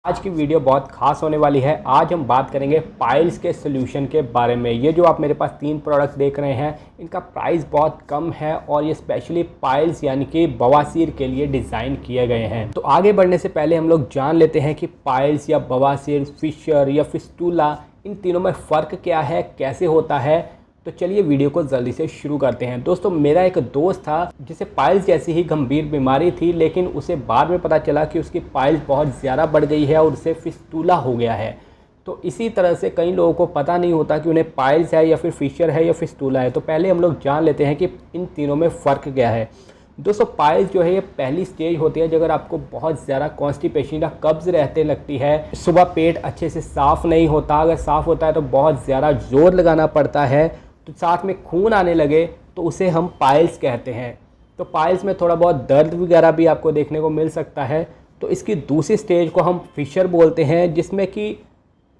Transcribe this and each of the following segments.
आज की वीडियो बहुत खास होने वाली है। आज हम बात करेंगे पाइल्स के सोल्यूशन के बारे में। ये जो आप मेरे पास 3 प्रोडक्ट देख रहे हैं, इनका प्राइस बहुत कम है और ये स्पेशली पाइल्स यानी कि बवासीर के लिए डिज़ाइन किए गए हैं। तो आगे बढ़ने से पहले हम लोग जान लेते हैं कि पाइल्स या बवासीर, फिशर या फिस्टूला, इन तीनों में फ़र्क क्या है, कैसे होता है। तो चलिए वीडियो को जल्दी से शुरू करते हैं। दोस्तों, मेरा एक दोस्त था जिसे पाइल्स जैसी ही गंभीर बीमारी थी, लेकिन उसे बाद में पता चला कि उसकी पाइल्स बहुत ज़्यादा बढ़ गई है और उसे फिस्टूला हो गया है। तो इसी तरह से कई लोगों को पता नहीं होता कि उन्हें पाइल्स है या फिर फिशर है या फिस्टूला है। तो पहले हम लोग जान लेते हैं कि इन तीनों में फ़र्क क्या है। दोस्तों, पाइल्स जो है ये पहली स्टेज होती है अगर आपको बहुत ज़्यादा कॉन्स्टिपेशन या कब्ज़ रहते लगती है, सुबह पेट अच्छे से साफ़ नहीं होता, अगर साफ़ होता है तो बहुत ज़्यादा ज़ोर लगाना पड़ता है, तो साथ में खून आने लगे तो उसे हम पाइल्स कहते हैं। तो पाइल्स में थोड़ा बहुत दर्द वगैरह भी आपको देखने को मिल सकता है। तो इसकी दूसरी स्टेज को हम फिशर बोलते हैं, जिसमें कि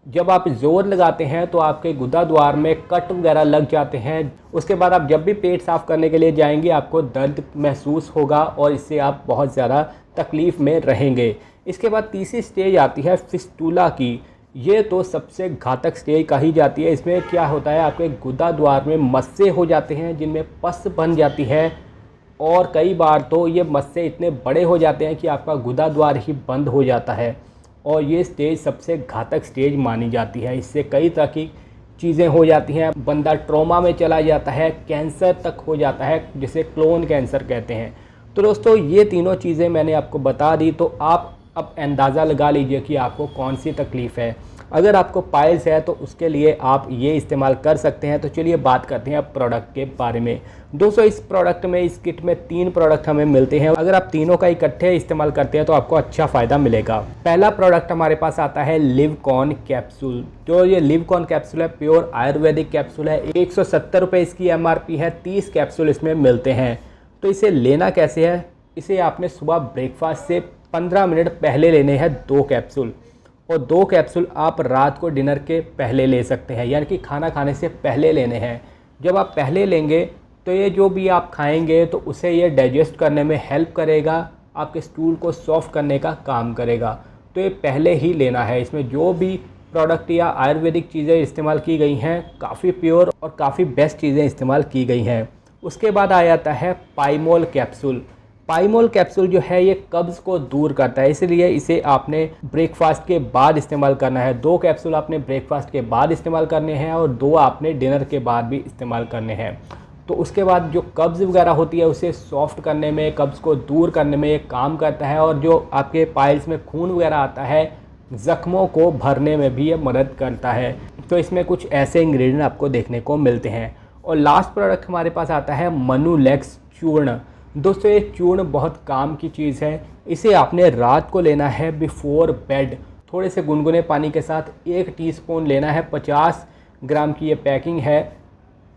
जब आप ज़ोर लगाते हैं तो आपके गुदा द्वार में कट वगैरह लग जाते हैं। उसके बाद आप जब भी पेट साफ़ करने के लिए जाएंगे आपको दर्द महसूस होगा और इससे आप बहुत ज़्यादा तकलीफ़ में रहेंगे। इसके बाद तीसरी स्टेज आती है फिस्टूला की। ये तो सबसे घातक स्टेज कही जाती है। इसमें क्या होता है, आपके गुदा द्वार में मस्से हो जाते हैं जिनमें पस बन जाती है और कई बार तो ये मस्से इतने बड़े हो जाते हैं कि आपका गुदा द्वार ही बंद हो जाता है और ये स्टेज सबसे घातक स्टेज मानी जाती है। इससे कई तरह की चीज़ें हो जाती हैं, बंदा ट्रॉमा में चला जाता है, कैंसर तक हो जाता है जिसे क्लोन कैंसर कहते हैं। तो दोस्तों, ये तीनों चीज़ें मैंने आपको बता दी, तो आप अब अंदाज़ा लगा लीजिए कि आपको कौन सी तकलीफ़ है। अगर आपको पाइल्स है तो उसके लिए आप ये इस्तेमाल कर सकते हैं। तो चलिए बात करते हैं अब प्रोडक्ट के बारे में। दोस्तों, इस प्रोडक्ट में, इस किट में 3 प्रोडक्ट हमें मिलते हैं। अगर आप तीनों का इकट्ठे इस्तेमाल करते हैं तो आपको अच्छा फ़ायदा मिलेगा। पहला प्रोडक्ट हमारे पास आता है लिवकॉन कैप्सूल। जो ये लिवकॉन कैप्सूल है प्योर आयुर्वेदिक कैप्सूल है। 170 रुपये इसकी MRP है। 30 कैप्सूल इसमें मिलते हैं। तो इसे लेना कैसे है, इसे आपने सुबह ब्रेकफास्ट से 15 मिनट पहले लेने हैं 2 कैप्सूल, और 2 कैप्सूल आप रात को डिनर के पहले ले सकते हैं, यानी कि खाना खाने से पहले लेने हैं। जब आप पहले लेंगे तो ये जो भी आप खाएंगे तो उसे ये डाइजेस्ट करने में हेल्प करेगा, आपके स्टूल को सॉफ्ट करने का काम करेगा। तो ये पहले ही लेना है। इसमें जो भी प्रोडक्ट या आयुर्वेदिक चीज़ें इस्तेमाल की गई हैं, काफ़ी प्योर और काफ़ी बेस्ट चीज़ें इस्तेमाल की गई हैं। उसके बाद आ जाता है पाइमोल कैप्सूल। पाइमोल कैप्सूल जो है ये कब्ज़ को दूर करता है, इसलिए इसे आपने ब्रेकफास्ट के बाद इस्तेमाल करना है। 2 कैप्सूल आपने ब्रेकफास्ट के बाद इस्तेमाल करने हैं और 2 आपने डिनर के बाद भी इस्तेमाल करने हैं। तो उसके बाद जो कब्ज़ वगैरह होती है उसे सॉफ्ट करने में, कब्ज़ को दूर करने में ये काम करता है, और जो आपके पाइल्स में खून वगैरह आता है, ज़ख्मों को भरने में भी ये मदद करता है। तो इसमें कुछ ऐसे इंग्रेडिएंट आपको देखने को मिलते हैं। और लास्ट प्रोडक्ट हमारे पास आता है मनुलेक्स चूर्ण। दोस्तों, ये चूर्ण बहुत काम की चीज़ है। इसे आपने रात को लेना है बिफोर बेड, थोड़े से गुनगुने पानी के साथ 1 टीस्पून लेना है। 50 ग्राम की ये पैकिंग है,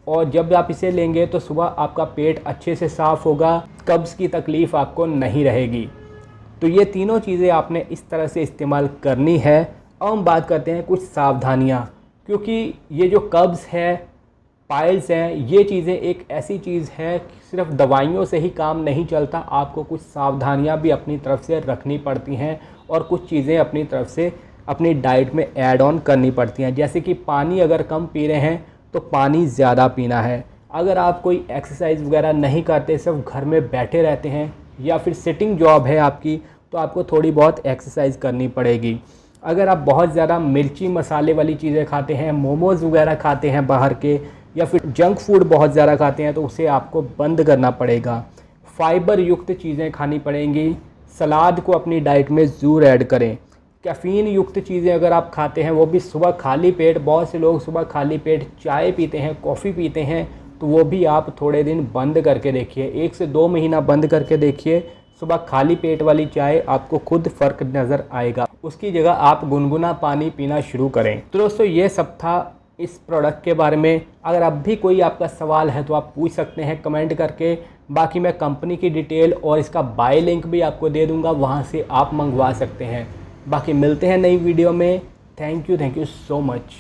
और जब आप इसे लेंगे तो सुबह आपका पेट अच्छे से साफ़ होगा, कब्ज़ की तकलीफ़ आपको नहीं रहेगी। तो ये तीनों चीज़ें आपने इस तरह से इस्तेमाल करनी है। अब हम बात करते हैं कुछ सावधानियाँ, क्योंकि ये जो कब्ज़ है, पाइल्स हैं, ये चीज़ें एक ऐसी चीज़ है कि सिर्फ दवाइयों से ही काम नहीं चलता। आपको कुछ सावधानियां भी अपनी तरफ से रखनी पड़ती हैं और कुछ चीज़ें अपनी तरफ से अपनी डाइट में ऐड ऑन करनी पड़ती हैं। जैसे कि पानी अगर कम पी रहे हैं तो पानी ज़्यादा पीना है। अगर आप कोई एक्सरसाइज वगैरह नहीं करते, सिर्फ घर में बैठे रहते हैं या फिर सिटिंग जॉब है आपकी, तो आपको थोड़ी बहुत एक्सरसाइज करनी पड़ेगी। अगर आप बहुत ज़्यादा मिर्ची मसाले वाली चीज़ें खाते हैं, मोमोज़ वगैरह खाते हैं बाहर के, या फिर जंक फूड बहुत ज़्यादा खाते हैं, तो उसे आपको बंद करना पड़ेगा। फाइबर युक्त चीज़ें खानी पड़ेंगी। सलाद को अपनी डाइट में ज़रूर ऐड करें। कैफ़ीन युक्त चीज़ें अगर आप खाते हैं, वो भी सुबह खाली पेट, बहुत से लोग सुबह खाली पेट चाय पीते हैं, कॉफ़ी पीते हैं, तो वो भी आप थोड़े दिन बंद करके देखिए। 1 से 2 महीना बंद करके देखिए। सुबह खाली पेट वाली चाय आपको खुद फ़र्क नज़र आएगा। उसकी जगह आप गुनगुना पानी पीना शुरू करें। तो दोस्तों, ये सब था इस प्रोडक्ट के बारे में। अगर अब भी कोई आपका सवाल है तो आप पूछ सकते हैं कमेंट करके। बाकी मैं कंपनी की डिटेल और इसका बाय लिंक भी आपको दे दूंगा, वहां से आप मंगवा सकते हैं। बाकी मिलते हैं नई वीडियो में। Thank you so much.